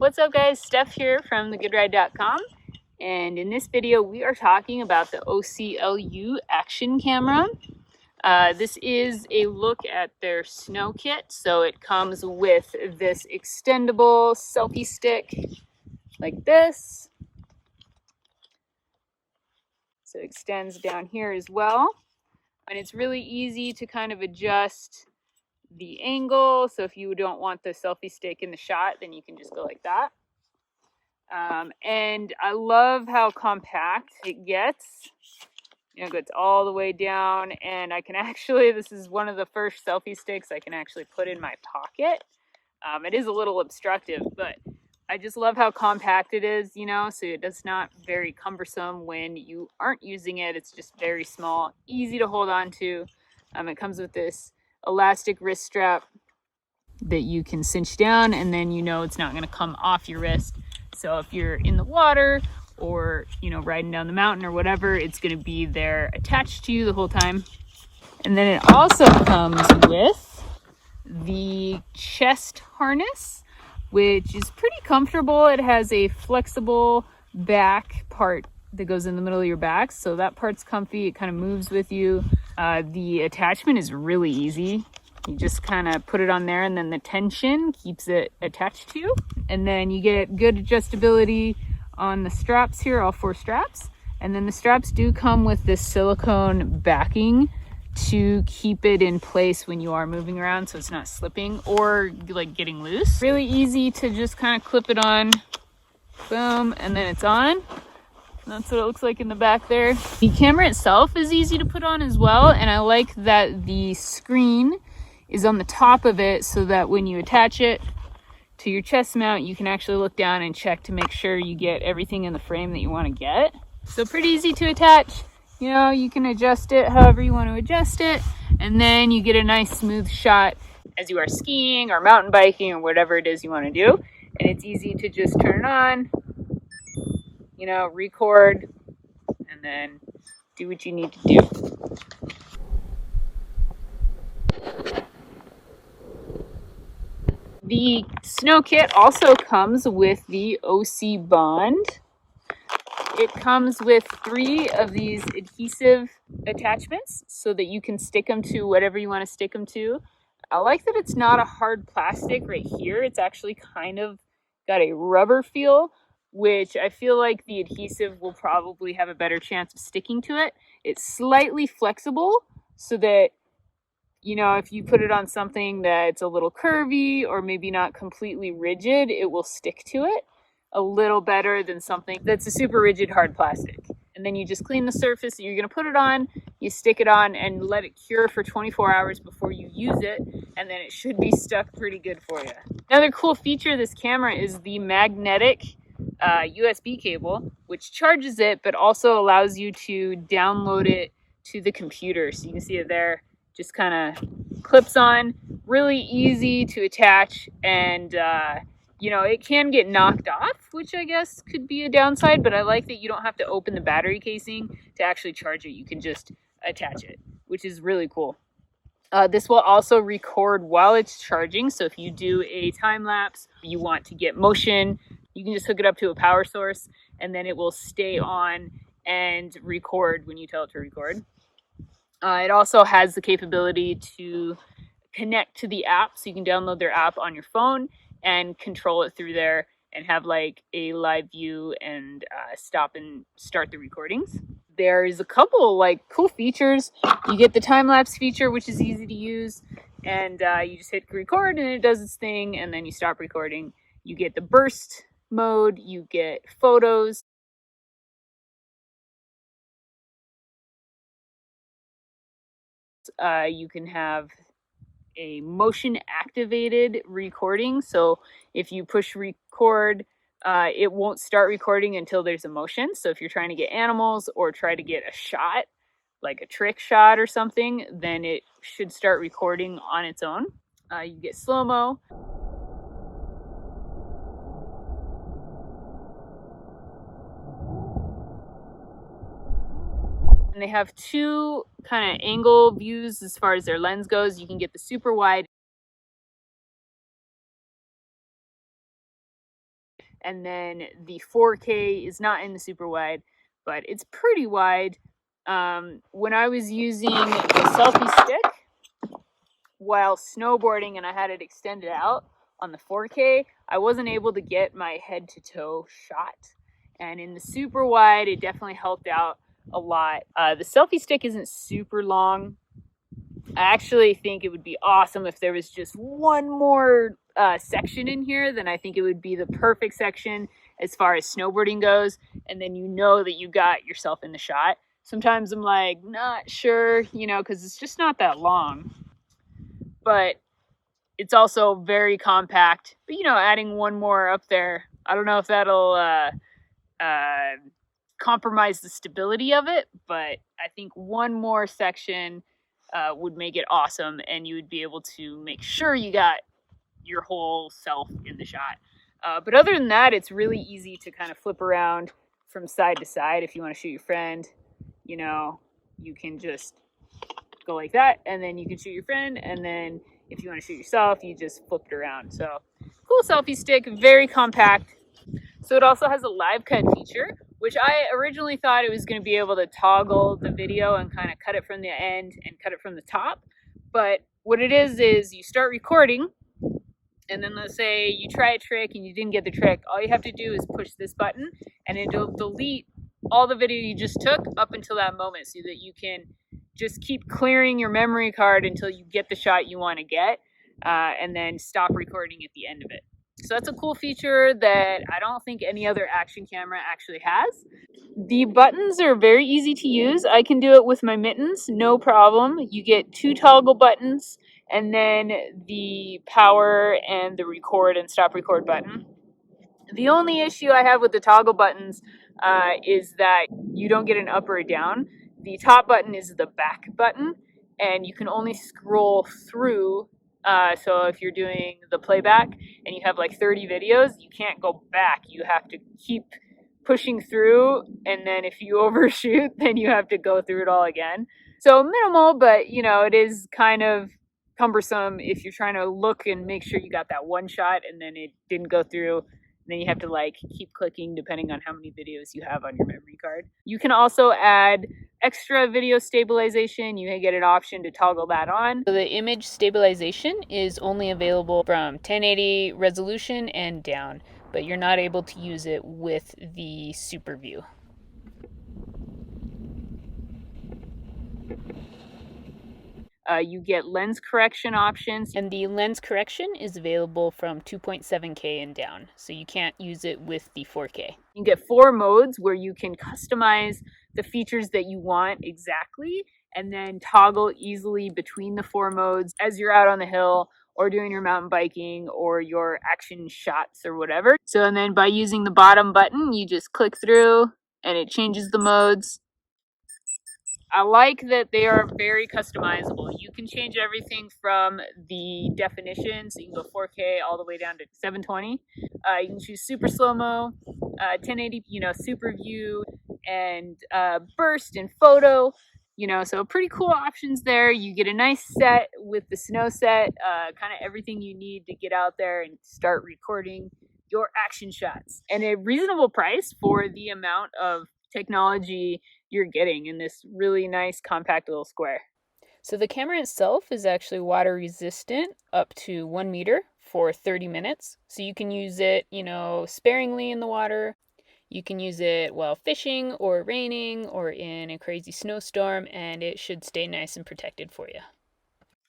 What's up guys, Steph here from thegoodride.com, and in this video we are talking about the OCLU action camera. This is a look at their snow kit. So it comes with this extendable selfie stick like this. So it extends down here as well, and it's really easy to kind of adjust the angle. So if you don't want the selfie stick in the shot, then you can just go like that. And I love how compact it gets. It gets all the way down, and I can actually, this is one of the first selfie sticks I can actually put in my pocket. It is a little obstructive, but I just love how compact it is, so it's not very cumbersome when you aren't using it. It's just very small, easy to hold on to. It comes with this elastic wrist strap that you can cinch down, and then it's not going to come off your wrist. So if you're in the water or riding down the mountain or whatever, it's going to be there attached to you the whole time. And then it also comes with the chest harness, which is pretty comfortable. It has a flexible back part that goes in the middle of your back, so that part's comfy. It kind of moves with you. The attachment is really easy. You just kind of put it on there, and then the tension keeps it attached to you. And then you get good adjustability on the straps here, all 4 straps. And then the straps do come with this silicone backing to keep it in place when you are moving around, so it's not slipping or like getting loose. Really easy to just kind of clip it on, boom, and then it's on. That's what it looks like in the back there. The camera itself is easy to put on as well, and I like that the screen is on the top of it, so that when you attach it to your chest mount, you can actually look down and check to make sure you get everything in the frame that you want to get. So pretty easy to attach. You can adjust it however you want to adjust it, and then you get a nice smooth shot as you are skiing or mountain biking or whatever it is you want to do. And it's easy to just turn it on, record, and then do what you need to do. The snow kit also comes with the OC bond. It comes with 3 of these adhesive attachments so that you can stick them to whatever you want to stick them to. I like that it's not a hard plastic right here. It's actually kind of got a rubber feel, which I feel like the adhesive will probably have a better chance of sticking to it. It's slightly flexible so that if you put it on something that's a little curvy or maybe not completely rigid, it will stick to it a little better than something that's a super rigid hard plastic. And then you just clean the surface that you're going to put it on, you stick it on, and let it cure for 24 hours before you use it, and then it should be stuck pretty good for you. Another cool feature of this camera is the magnetic USB cable, which charges it but also allows you to download it to the computer. So you can see it there, just kind of clips on, really easy to attach, and it can get knocked off, which I guess could be a downside, but I like that you don't have to open the battery casing to actually charge it. You can just attach it, which is really cool. This will also record while it's charging, so if you do a time lapse, you want to get motion, you can just hook it up to a power source, and then it will stay on and record when you tell it to record. It also has the capability to connect to the app, so you can download their app on your phone and control it through there and have like a live view and stop and start the recordings. There's a couple like cool features. You get the time-lapse feature, which is easy to use, and you just hit record and it does its thing, and then you stop recording. You get the burst mode, you get photos. You can have a motion activated recording, so if you push record, it won't start recording until there's a motion. So if you're trying to get animals or try to get a shot, like a trick shot or something, then it should start recording on its own. You get slow-mo. And they have 2 kind of angle views as far as their lens goes. You can get the super wide and then the 4K is not in the super wide, but it's pretty wide. When I was using the selfie stick while snowboarding and I had it extended out on the 4K, I wasn't able to get my head to toe shot. And in the super wide, it definitely helped out a lot. The selfie stick isn't super long. I actually think it would be awesome if there was just one more section in here. Then I think it would be the perfect section as far as snowboarding goes. And then you know that you got yourself in the shot. Sometimes I'm like, not sure, because it's just not that long. But it's also very compact. But, adding one more up there, I don't know if that'll compromise the stability of it. But I think one more section would make it awesome, and you would be able to make sure you got your whole self in the shot. But other than that, it's really easy to kind of flip around from side to side. If you want to shoot your friend, you can just go like that, and then you can shoot your friend, and then if you want to shoot yourself, you just flip it around. So cool selfie stick, very compact. So it also has a live cut feature, which I originally thought it was going to be able to toggle the video and kind of cut it from the end and cut it from the top. But what it is you start recording, and then let's say you try a trick and you didn't get the trick. All you have to do is push this button, and it'll delete all the video you just took up until that moment, so that you can just keep clearing your memory card until you get the shot you want to get, and then stop recording at the end of it. So that's a cool feature that I don't think any other action camera actually has. The buttons are very easy to use. I can do it with my mittens, no problem. You get 2 toggle buttons, and then the power and the record and stop record button. The only issue I have with the toggle buttons is that you don't get an up or a down. The top button is the back button, and you can only scroll through. So if you're doing the playback and you have like 30 videos, you can't go back. You have to keep pushing through, and then if you overshoot, then you have to go through it all again. So minimal, but it is kind of cumbersome if you're trying to look and make sure you got that one shot and then it didn't go through. Then you have to keep clicking depending on how many videos you have on your memory card. You can also add extra video stabilization. You can get an option to toggle that on. So the image stabilization is only available from 1080 resolution and down, but you're not able to use it with the super view. You get lens correction options, and the lens correction is available from 2.7K and down, so you can't use it with the 4K. You get 4 modes where you can customize the features that you want exactly, and then toggle easily between the 4 modes as you're out on the hill or doing your mountain biking or your action shots or whatever. So, and then by using the bottom button, you just click through and it changes the modes. I like that they are very customizable. You can change everything from the definition, so you can go 4K all the way down to 720. You can choose super slow-mo, 1080, super view, and burst and photo. So pretty cool options there. You get a nice set with the snow set, kind of everything you need to get out there and start recording your action shots. And a reasonable price for the amount of technology you're getting in this really nice compact little square. So the camera itself is actually water resistant up to 1 meter for 30 minutes. So you can use it, sparingly in the water. You can use it while fishing or raining or in a crazy snowstorm, and it should stay nice and protected for you.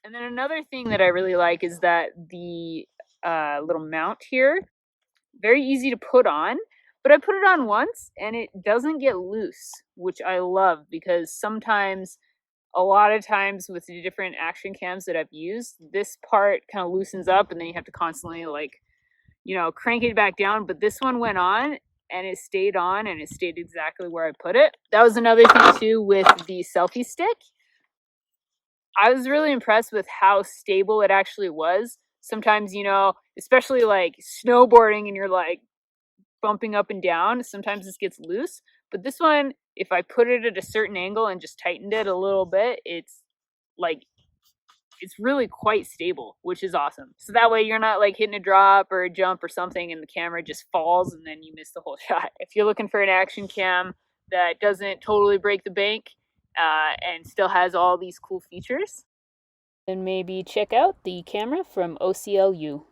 And then another thing that I really like is that the little mount here, very easy to put on. But I put it on once and it doesn't get loose, which I love, because sometimes, a lot of times with the different action cams that I've used, this part kind of loosens up and then you have to constantly crank it back down. But this one went on and it stayed on and it stayed exactly where I put it. That was another thing too with the selfie stick. I was really impressed with how stable it actually was. Sometimes, especially snowboarding and you're bumping up and down, sometimes this gets loose, but this one, if I put it at a certain angle and just tightened it a little bit, it's it's really quite stable, which is awesome. So that way you're not like hitting a drop or a jump or something and the camera just falls and then you miss the whole shot. If you're looking for an action cam that doesn't totally break the bank and still has all these cool features, then maybe check out the camera from OCLU.